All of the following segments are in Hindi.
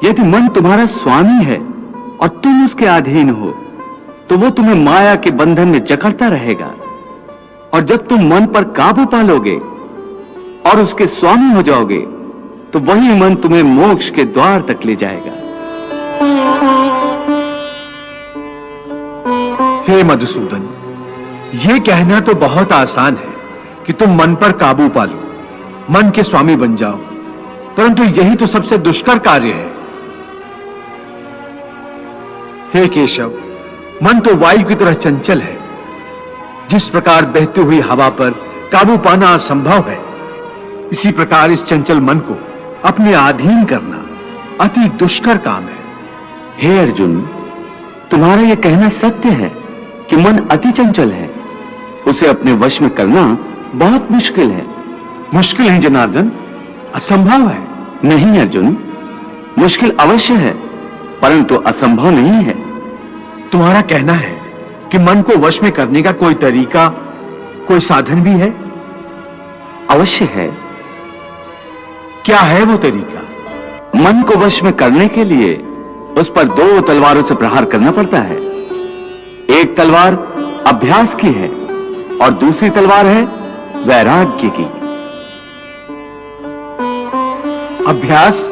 यदि मन तुम्हारा स्वामी है और तुम उसके अधीन हो, तो वो तुम्हें माया के बंधन में जकड़ता रहेगा। और जब तुम मन पर काबू पा लोगे और उसके स्वामी हो जाओगे, तो वही मन तुम्हें मोक्ष के द्वार तक ले जाएगा। हे मधुसूदन, यह कहना तो बहुत आसान है कि तुम मन पर काबू पा लो, मन के स्वामी बन जाओ, परंतु यही तो सबसे दुष्कर कार्य है। हे केशव, मन तो वायु की तरह चंचल है। जिस प्रकार बहती हुई हवा पर काबू पाना असंभव है, इसी प्रकार इस चंचल मन को अपने अधीन करना अति दुष्कर काम है। हे अर्जुन, तुम्हारा यह कहना सत्य है कि मन अति चंचल है। उसे अपने वश में करना बहुत मुश्किल है। मुश्किल है जनार्दन, असंभव है। नहीं अर्जुन, मुश्किल अवश्य है, परंतु असंभव नहीं है। तुम्हारा कहना है कि मन को वश में करने का कोई तरीका, कोई साधन भी है? अवश्य है। क्या है वो तरीका? मन को वश में करने के लिए उस पर 2 तलवारों से प्रहार करना पड़ता है। एक तलवार अभ्यास की है और दूसरी तलवार है वैराग्य की। अभ्यास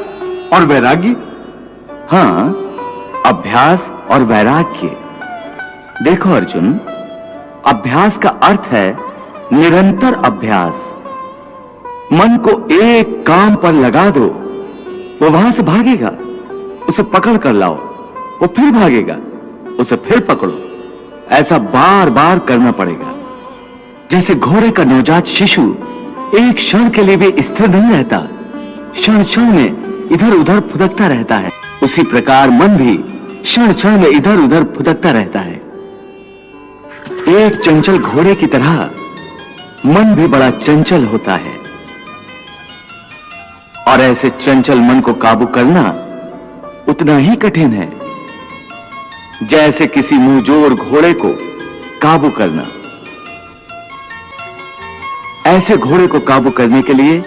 और वैराग्य? हां, अभ्यास और वैराग्य। देखो अर्जुन, अभ्यास का अर्थ है निरंतर अभ्यास। मन को एक काम पर लगा दो, वो वहां से भागेगा, उसे पकड़ कर लाओ, वो फिर भागेगा, उसे फिर पकड़ो। ऐसा बार बार करना पड़ेगा। जैसे घोड़े का नवजात शिशु एक क्षण के लिए भी स्थिर नहीं रहता, क्षण क्षण में इधर उधर फुदकता रहता है, उसी प्रकार मन भी क्षण क्षण में इधर उधर फुदकता रहता है। एक चंचल घोड़े की तरह मन भी बड़ा चंचल होता है। और ऐसे चंचल मन को काबू करना उतना ही कठिन है जैसे किसी मुंहजोर घोड़े को काबू करना। ऐसे घोड़े को काबू करने के लिए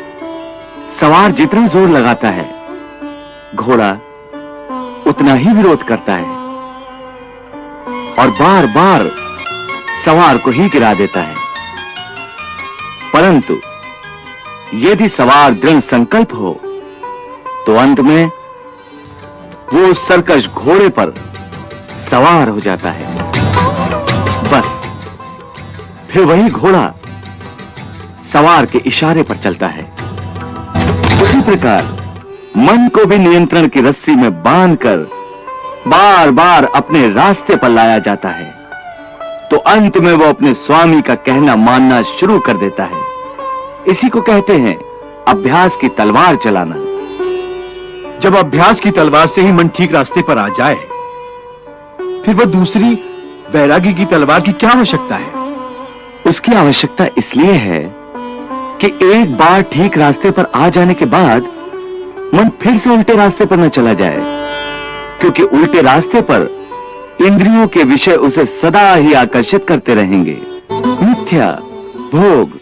सवार जितना जोर लगाता है, घोड़ा उतना ही विरोध करता है और बार बार सवार को ही गिरा देता है। परंतु यदि सवार दृढ़ संकल्प हो, तो अंत में वो सरकश घोड़े पर सवार हो जाता है। बस फिर वही घोड़ा सवार के इशारे पर चलता है। उसी प्रकार मन को भी नियंत्रण की रस्सी में बांधकर बार बार अपने रास्ते पर लाया जाता है, तो अंत में वो अपने स्वामी का कहना मानना शुरू कर देता है। इसी को कहते हैं अभ्यास की तलवार चलाना। जब अभ्यास की तलवार से ही मन ठीक रास्ते पर आ जाए, फिर वह दूसरी वैराग्य की तलवार की क्या आवश्यकता है? उसकी आवश्यकता इसलिए है कि एक बार ठीक रास्ते पर आ जाने के बाद मन फिर से उल्टे रास्ते पर न चला जाए, क्योंकि उल्टे रास्ते पर इंद्रियों के विषय उसे सदा ही आकर्षित करते रहेंगे। मिथ्या, भोग,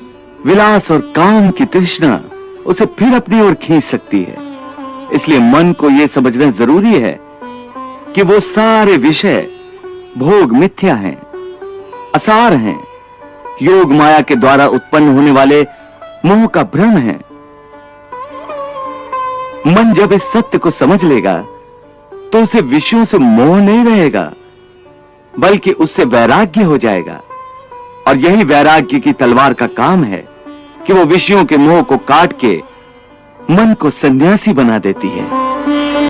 विलास और काम की तृष्णा उसे फिर अपनी ओर खींच सकती है। इसलिए मन को यह समझना जरूरी है कि वो सारे विषय भोग मिथ्या हैं, असार हैं, योग माया के द्वारा उत्पन्न होने वाले मोह का भ्रम है। मन जब इस सत्य को समझ लेगा, तो उसे विषयों से मोह नहीं रहेगा, बल्कि उससे वैराग्य हो जाएगा। और यही वैराग्य की तलवार का काम है कि वो विषयों के मोह को काट के मन को सन्यासी बना देती है।